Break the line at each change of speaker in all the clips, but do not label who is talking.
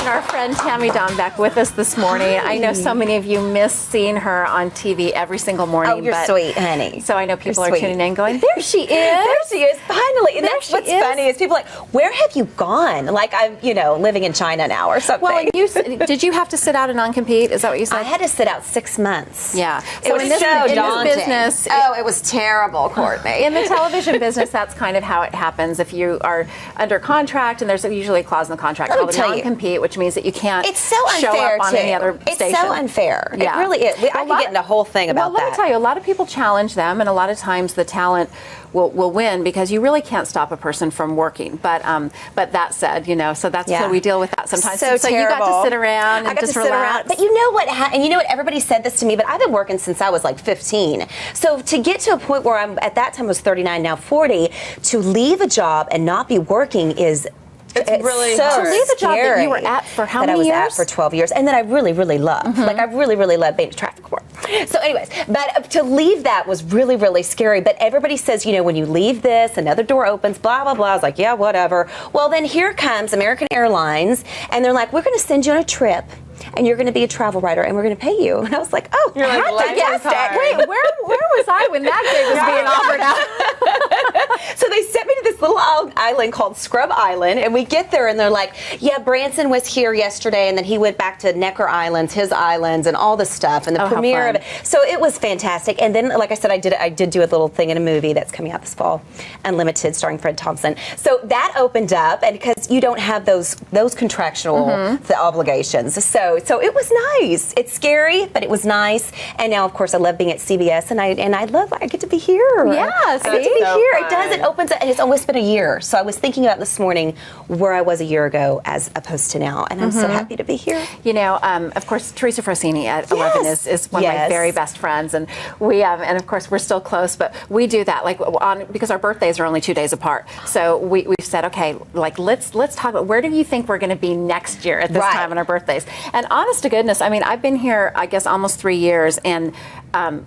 and our friend Tammy Dombeck with us this morning. Hi. I know so many of you miss seeing her on TV every single morning.
Oh, you're sweet, honey.
So I know people are tuning in going, there she is.
There she is, finally. And that's what's funny is people are like, where have you gone? Like I'm, living in China now or something.
Well, did you have to sit out a non-compete? Is that what you said?
I had to sit out 6 months.
Yeah.
So in this
business,
it was terrible, Courtney.
In the television business, that's kind of how it happens. If you are under contract, and there's usually a clause in the contract called a non-compete, which means that you can't show up on any other station.
It's so unfair.
Yeah.
It really is. I could get into a whole thing about that.
Well, let me tell you, a lot of people challenge them, and a lot of times the talent will win because you really can't stop a person from working. But that said, so that's so we deal with that sometimes.
So
you got to sit around and just relax.
But you know what? And you know what? Everybody said this to me, but I've been working since I was like 15. So to get to a point where I'm at that time I was 39, now 40, to leave a job and not be working is.
It's really
so
hard.
To leave a job that you were at for how many years?
That I was at for 12 years, and that I really, really loved. Like I really, really loved being a traffic warden. So anyways, but to leave that was really, really scary. But everybody says, when you leave this, another door opens, blah, blah, blah. I was like, yeah, whatever. Well, then here comes American Airlines, and they're like, we're going to send you on a trip. And you're going to be a travel writer, and we're going to pay you. And I was like, oh,
you're like,
fantastic. Wait, where was I when that gig was being offered out?
So they sent me to this little island called Scrub Island, and we get there, and they're like, yeah, Branson was here yesterday, and then he went back to Necker Islands, his islands, and all this stuff, and the premiere of it. So it was fantastic. And then, like I said, I did do a little thing in a movie that's coming out this fall, Unlimited, starring Fred Thompson. So that opened up, and because you don't have those contractual obligations. So it was nice. It's scary, but it was nice. And now, of course, I love being at CBS, and I get to be here.
Yeah,
I get to be here. It opens up, and it's almost been a year. So I was thinking about this morning where I was a year ago as opposed to now, and I'm so happy to be here.
Of course, Teresa Frosini at 11 is one of my very best friends, and we and of course we're still close, but we do that because our birthdays are only 2 days apart. So we've said, okay, let's talk about where do you think we're going to be next year at this time on our birthdays. And honest to goodness, I mean, I've been here, I guess, almost 3 years, and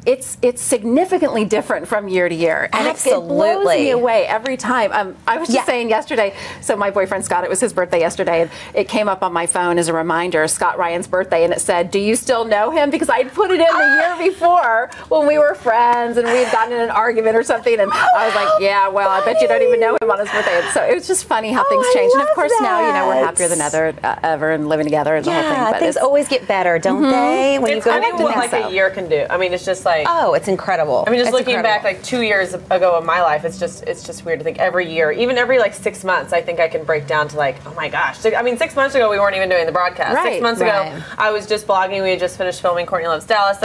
it's significantly different from year to year. And it blows me away every time. I was just saying yesterday, so my boyfriend Scott, it was his birthday yesterday, and it came up on my phone as a reminder, Scott Ryan's birthday, and it said, do you still know him? Because I'd put it in the year before when we were friends and we'd gotten in an argument or something, and I was like, yeah, well, I bet you don't even know him on his birthday. And so it was just funny how things changed. And of course now, we're happier than ever and living together and the whole thing. But
things always get better, don't they? When you go
I think what a year can do. I mean, it's just like
it's incredible.
I mean, just looking back like 2 years ago in my life, it's just weird to think every year, even every 6 months, I think I can break down to oh my gosh. I mean, 6 months ago we weren't even doing the broadcast. 6 months ago I was just blogging. We had just finished filming Courtney Loves Dallas.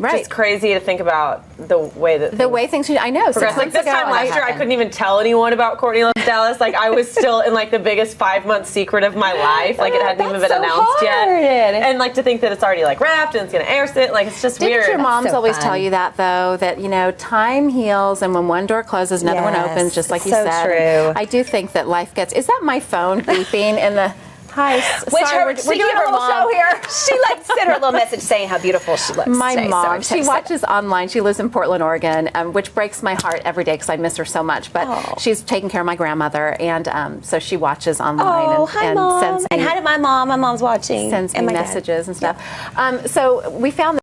Just crazy to think about the way things change. I know. 6 months
ago,
this time last year, I couldn't even tell anyone about Courtney Loves Dallas. I was still in the biggest 5-month secret of my life. It hadn't even been announced yet. And to think that it's already wrapped and it's gonna air soon. It's just weird.
Didn't your moms always tell you that though? That time heals, and when one door closes, another one opens. Just like you said.
So true.
I do think that life gets. Is that my phone beeping in the? Hi,
we're
doing a little show here.
She sent her a little message saying how beautiful she looks.
My
today,
mom,
so
she watches online. She lives in Portland, Oregon, which breaks my heart every day because I miss her so much. But she's taking care of my grandmother, and so she watches online and sends me.
And how did my mom? My mom's watching.
Sends me messages and stuff. So we found